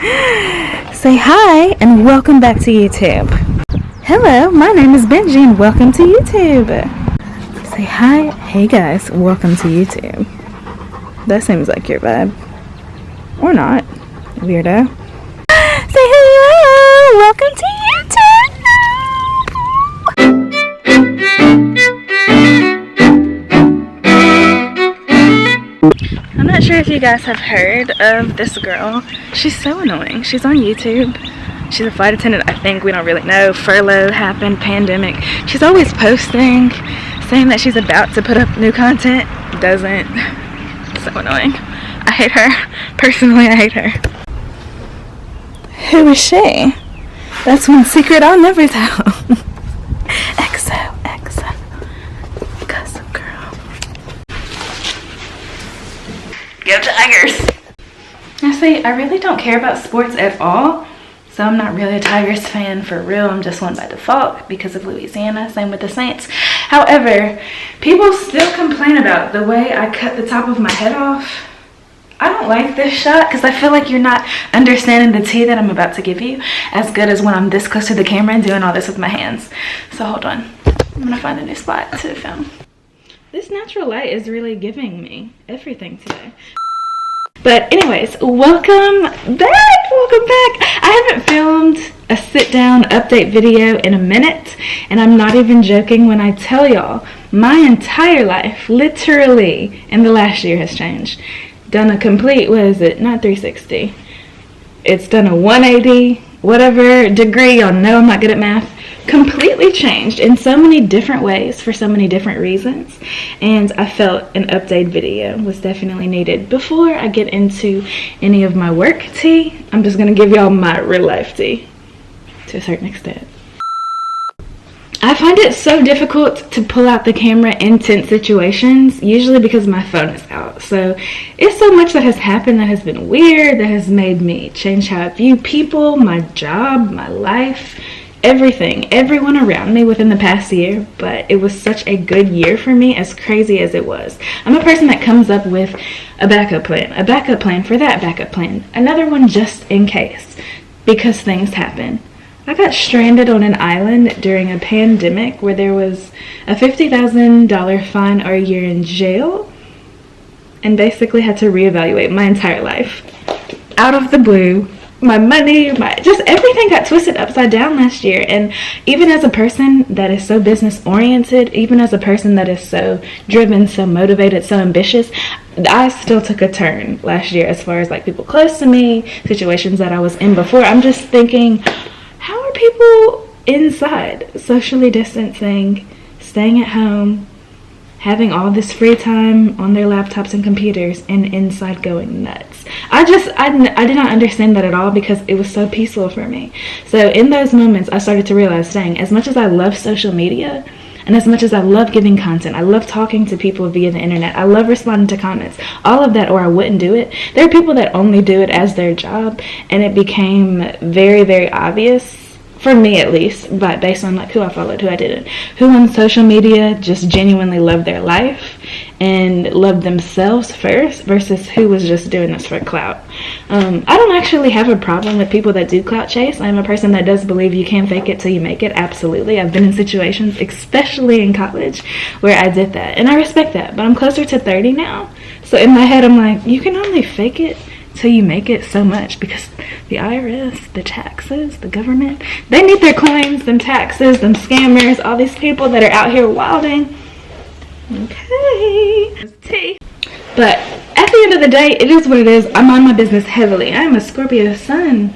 Say hi and welcome back to YouTube. Hello, my name is Benji and welcome to YouTube. Say hi. Hey guys, welcome to YouTube. That seems like your vibe. Or not. Weirdo. Say hello! Welcome to YouTube! I'm not sure if you guys have heard of this girl. She's so annoying. She's on YouTube. She's a flight attendant, I think. We don't really know. Furlough happened, pandemic. She's always posting, saying that she's about to put up new content. Doesn't. So annoying. I hate her. Personally, I hate her. Who is she? That's one secret I'll never tell. XO. Gossip girl. Go Tigers! I really don't care about sports at all. So I'm not really a Tigers fan for real. I'm just one by default because of Louisiana. Same with the Saints. However, people still complain about the way I cut the top of my head off. I don't like this shot because I feel like you're not understanding the tea that I'm about to give you as good as when I'm this close to the camera and doing all this with my hands. So hold on. I'm going to find a new spot to film. This natural light is really giving me everything today. But anyways, welcome back. I haven't filmed a sit down update video in a minute, and I'm not even joking when I tell y'all my entire life, literally in the last year, has changed. Done a complete, what is it, not 360. It's done a 180, whatever degree, y'all know I'm not good at math. Completely changed in so many different ways for so many different reasons, and I felt an update video was definitely needed. Before I get into any of my work tea, I'm just gonna give y'all my real life tea to a certain extent. I find it so difficult to pull out the camera in tense situations, usually because my phone is out. So it's so much that has happened that has been weird, that has made me change how I view people, my job, my life, everything, everyone around me within the past year. But it was such a good year for me, as crazy as it was. I'm a person that comes up with a backup plan for that backup plan, another one just in case, because things happen. I got stranded on an island during a pandemic where there was a $50,000 fine or a year in jail, and basically had to reevaluate my entire life. Out of the blue, my money, just everything got twisted upside down last year. And even as a person that is so business oriented, even as a person that is so driven, so motivated, so ambitious, I still took a turn last year as far as like people close to me, situations that I was in before. I'm just thinking, how are people inside, socially distancing, staying at home, having all this free time on their laptops and computers, and inside going nuts? I did not understand that at all because it was so peaceful for me. So in those moments, I started to realize, dang, as much as I love social media, and as much as I love giving content, I love talking to people via the internet, I love responding to comments, all of that, or I wouldn't do it. There are people that only do it as their job, and it became very, very obvious, for me at least, but based on like who I followed, who I didn't, who on social media just genuinely loved their life and loved themselves first versus who was just doing this for clout. I don't actually have a problem with people that do clout chase. I'm a person that does believe you can fake it till you make it. Absolutely. I've been in situations, especially in college, where I did that, and I respect that. But I'm closer to 30 now, so in my head I'm like, you can only fake it till you make it so much, because the IRS, the taxes, the government, they need their coins, them taxes, them scammers, all these people that are out here wilding. Okay, tea. But at the end of the day, it is what it is. I'm on my business heavily. I am a Scorpio sun,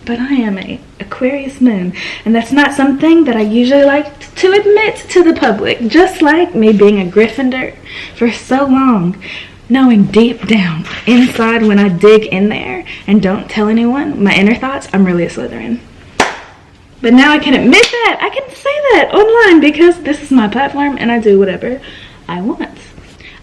but I am a Aquarius moon, and that's not something that I usually like to admit to the public. Just like me being a Gryffindor for so long, knowing deep down inside when I dig in there and don't tell anyone my inner thoughts, I'm really a Slytherin. But now I can admit that. I can say that online because this is my platform and I do whatever I want.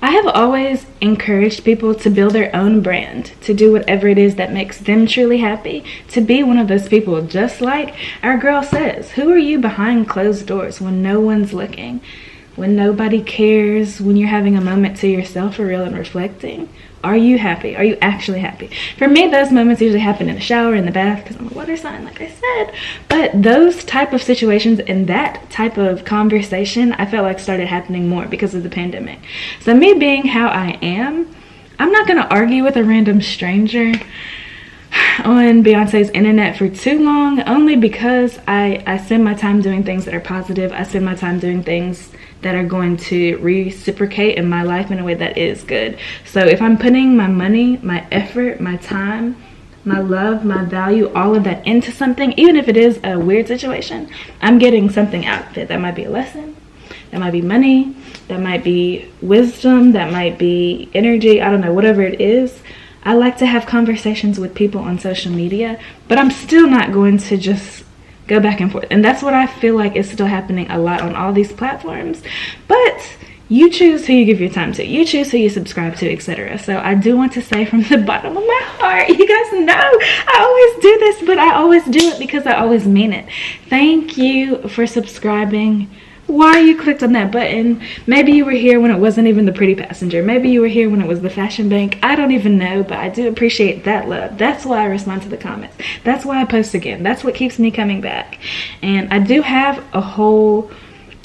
I have always encouraged people to build their own brand, to do whatever it is that makes them truly happy, to be one of those people, just like our girl says. Who are you behind closed doors when no one's looking? When nobody cares, when you're having a moment to yourself for real and reflecting? Are you happy? Are you actually happy? For me, those moments usually happen in the shower, in the bath, because I'm a water sign, like I said. But those type of situations and that type of conversation, I felt like started happening more because of the pandemic. So me being how I am, I'm not going to argue with a random stranger on Beyonce's internet for too long, only because I spend my time doing things that are positive. I spend my time doing things that are going to reciprocate in my life in a way that is good. So if I'm putting my money, my effort, my time, my love, my value, all of that into something, even if it is a weird situation, I'm getting something out of it. That might be a lesson, that might be money, that might be wisdom, that might be energy, I don't know, whatever it is. I like to have conversations with people on social media, but I'm still not going to just go back and forth. And that's what I feel like is still happening a lot on all these platforms. But you choose who you give your time to. You choose who you subscribe to, etc. So I do want to say from the bottom of my heart, you guys know I always do this, but I always do it because I always mean it. Thank you for subscribing. Why you clicked on that button. Maybe you were here when it wasn't even the pretty passenger. Maybe you were here when it was the fashion bank. I don't even know, but I do appreciate that love. That's why I respond to the comments. That's why I post again. That's what keeps me coming back. And I do have a whole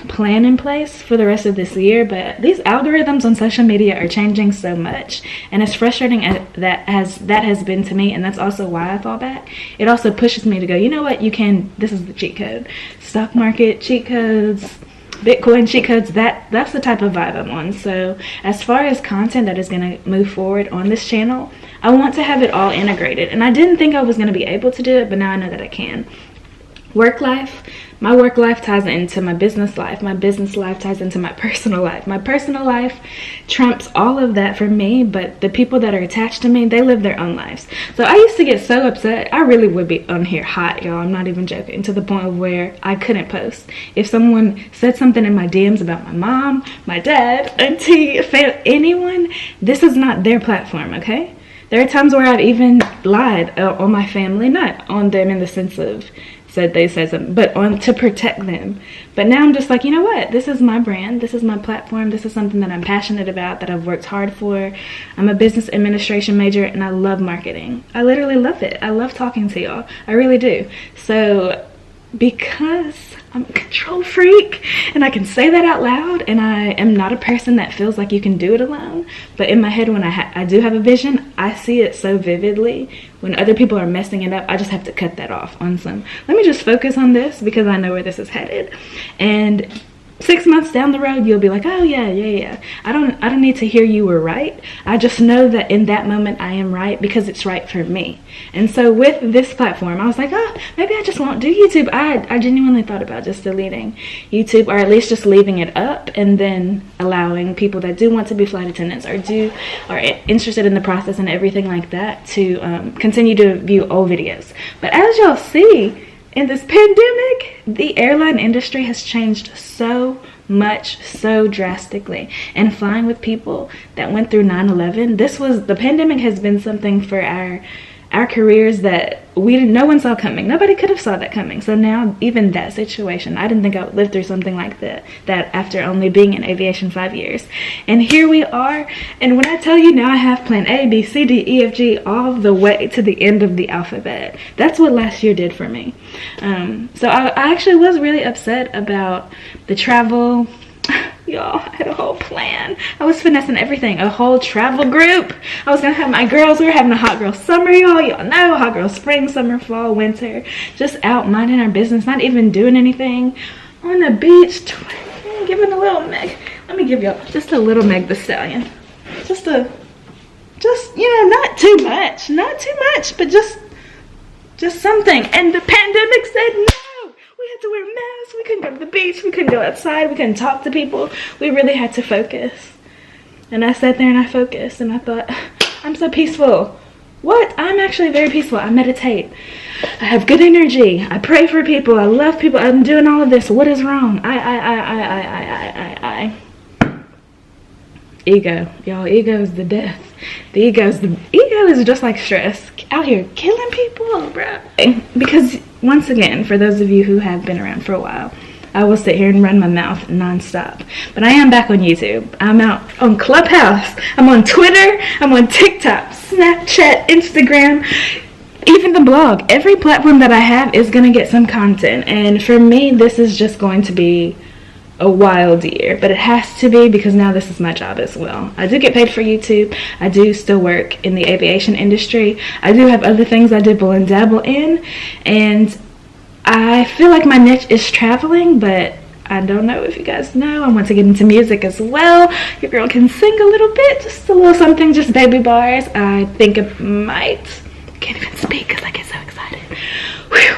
plan in place for the rest of this year, but these algorithms on social media are changing so much, and as frustrating as that has been to me, and that's also why I fall back, it also pushes me to go, you know what, you can, this is the cheat code. Stock market cheat codes, Bitcoin cheat codes, that's the type of vibe I'm on. So as far as content that is going to move forward on this channel, I want to have it all integrated, and I didn't think I was going to be able to do it, but now I know that I can. Work life, my work life ties into my business life ties into my personal life. My personal life trumps all of that for me, but the people that are attached to me, they live their own lives. So I used to get so upset. I really would be on here hot, y'all. I'm not even joking, to the point of where I couldn't post. If someone said something in my DMs about my mom, my dad, auntie, anyone, this is not their platform, okay? There are times where I've even lied on my family, not on them in the sense of said they said something, but on to protect them. But now I'm just like, you know what, this is my brand, this is my platform, this is something that I'm passionate about, that I've worked hard for. I'm a business administration major and I love marketing. I literally love it. I love talking to y'all, I really do. So because I'm a control freak and I can say that out loud, and I am not a person that feels like you can do it alone, but in my head, when I do have a vision, I see it so vividly. When other people are messing it up, I just have to cut that off on some, let me just focus on this because I know where this is headed. And 6 months down the road, you'll be like, oh yeah. I don't need to hear you were right. I just know that in that moment I am right because it's right for me. And so with this platform, I was like, oh, maybe I just won't do YouTube. I genuinely thought about just deleting YouTube, or at least just leaving it up and then allowing people that do want to be flight attendants or are interested in the process and everything like that to continue to view old videos. But as y'all see, in this pandemic, the airline industry has changed so much, so drastically. And flying with people that went through 9/11, the pandemic has been something for our careers that no one saw coming. Nobody could have saw that coming. So now, even that situation, I didn't think I would live through something like that after only being in aviation 5 years. And here we are. And when I tell you now I have plan A, B, C, D, E, F, G, all the way to the end of the alphabet, that's what last year did for me. So I actually was really upset about the travel. Y'all, I had a whole plan. I was finessing everything, a whole travel group. I was gonna have my girls. We were having a hot girl summer, y'all know, hot girl spring, summer, fall, winter, just out minding our business, not even doing anything, on the beach, giving a little Meg. Let me give y'all just a little Meg the Stallion, just you know, not too much, but just something. And the pandemic said no. We had to wear masks, we couldn't go to the beach, we couldn't go outside, we couldn't talk to people. We really had to focus. And I sat there and I focused and I thought, I'm so peaceful. What? I'm actually very peaceful. I meditate. I have good energy. I pray for people. I love people. I'm doing all of this. What is wrong? I. Ego. Y'all, ego is the death. The ego is just like stress. Out here killing people, bro. Because once again, for those of you who have been around for a while, I will sit here and run my mouth nonstop. But I am back on YouTube. I'm out on Clubhouse. I'm on Twitter. I'm on TikTok, Snapchat, Instagram, even the blog. Every platform that I have is going to get some content. And for me, this is just going to be a wild year, but it has to be because now this is my job as well. I do get paid for YouTube. I do still work in the aviation industry. I do have other things I dibble and dabble in, and I feel like my niche is traveling, but I don't know if you guys know, I want to get into music as well. Your girl can sing a little bit, just a little something, just baby bars. I think it might, I can't even speak because I get so excited. Whew.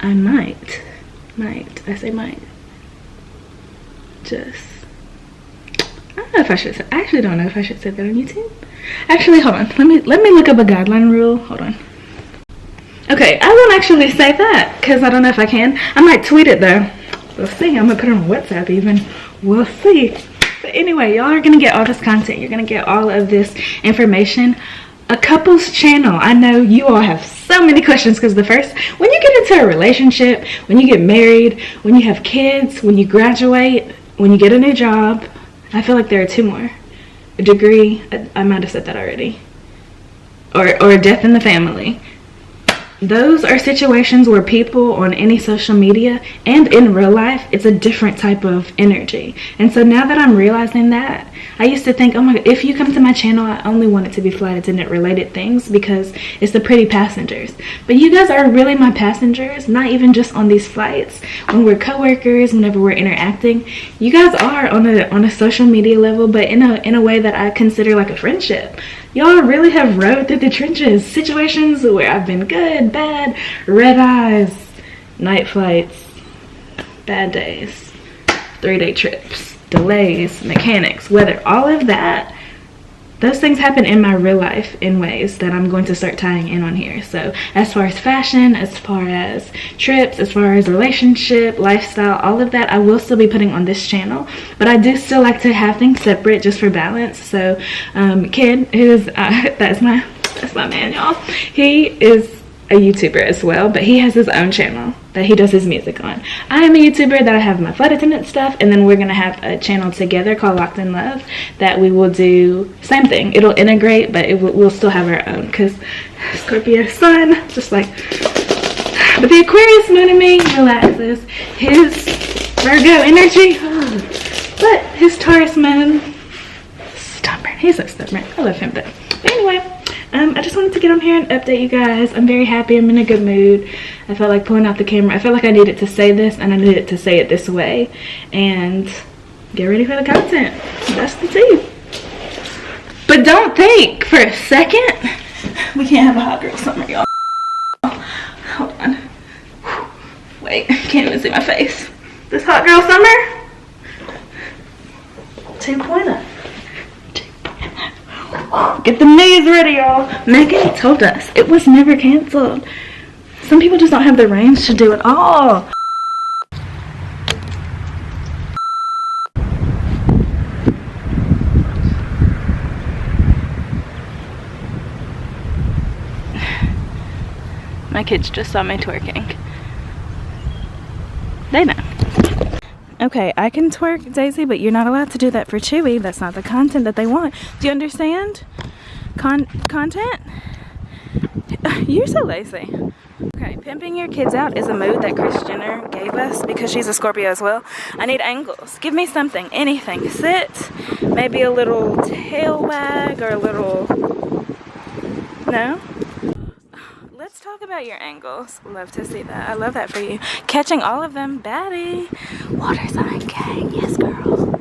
I might, I say might, just, I don't know if I should say, I actually don't know if I should say that on YouTube. Actually, hold on, let me look up a guideline rule, hold on. Okay, I won't actually say that, because I don't know if I can. I might tweet it though. We'll see, I'm gonna put it on WhatsApp even. We'll see. But anyway, y'all are gonna get all this content, you're gonna get all of this information. A couple's channel. I know you all have so many questions because when you get into a relationship, when you get married, when you have kids, when you graduate, when you get a new job, I feel like there are two more. A degree, I might have said that already. Or a death in the family. Those are situations where people on any social media and in real life, it's a different type of energy. And so now that I'm realizing that, I used to think, oh my God, if you come to my channel, I only want it to be flight attendant related things because it's the pretty passengers. But you guys are really my passengers, not even just on these flights. When we're coworkers, whenever we're interacting, you guys are on a social media level, but in a way that I consider like a friendship. Y'all really have rode through the trenches, situations where I've been good, bad, red eyes, night flights, bad days, 3-day trips, delays, mechanics, weather, all of that. Those things happen in my real life in ways that I'm going to start tying in on here. So as far as fashion, as far as trips, as far as relationship, lifestyle, all of that, I will still be putting on this channel. But I do still like to have things separate just for balance. So Ken, that's my man, y'all. He is a YouTuber as well, but he has his own channel that he does his music on. I am a YouTuber that I have my flight attendant stuff, and then we're gonna have a channel together called Locked in Love that we will do same thing. It'll integrate, but we'll still have our own because Scorpio sun, just like. But the Aquarius moon in me relaxes. His Virgo energy, but his Taurus moon, stubborn. He's so stubborn. I love him though. But anyway. I just wanted to get on here and update you guys. I'm very happy. I'm in a good mood. I felt like pulling out the camera. I felt like I needed to say this, and I needed to say it this way. And get ready for the content. That's the tea. But don't think for a second we can't have a hot girl summer, y'all. Hold on. Wait, can't even see my face. This hot girl summer 2.0. Get the knees ready, y'all. Megan told us it was never canceled. Some people just don't have the range to do it all. My kids just saw me twerking. They know. Okay, I can twerk, Daisy, but you're not allowed to do that for Chewy. That's not the content that they want. Do you understand? Content? You're so lazy. Okay, pimping your kids out is a mood that Kris Jenner gave us because she's a Scorpio as well. I need angles. Give me something, anything. Sit, maybe a little tail wag or a little... No? Let's talk about your angles. Love to see that. I love that for you. Catching all of them. Baddie. Water sign gang. Yes, girl.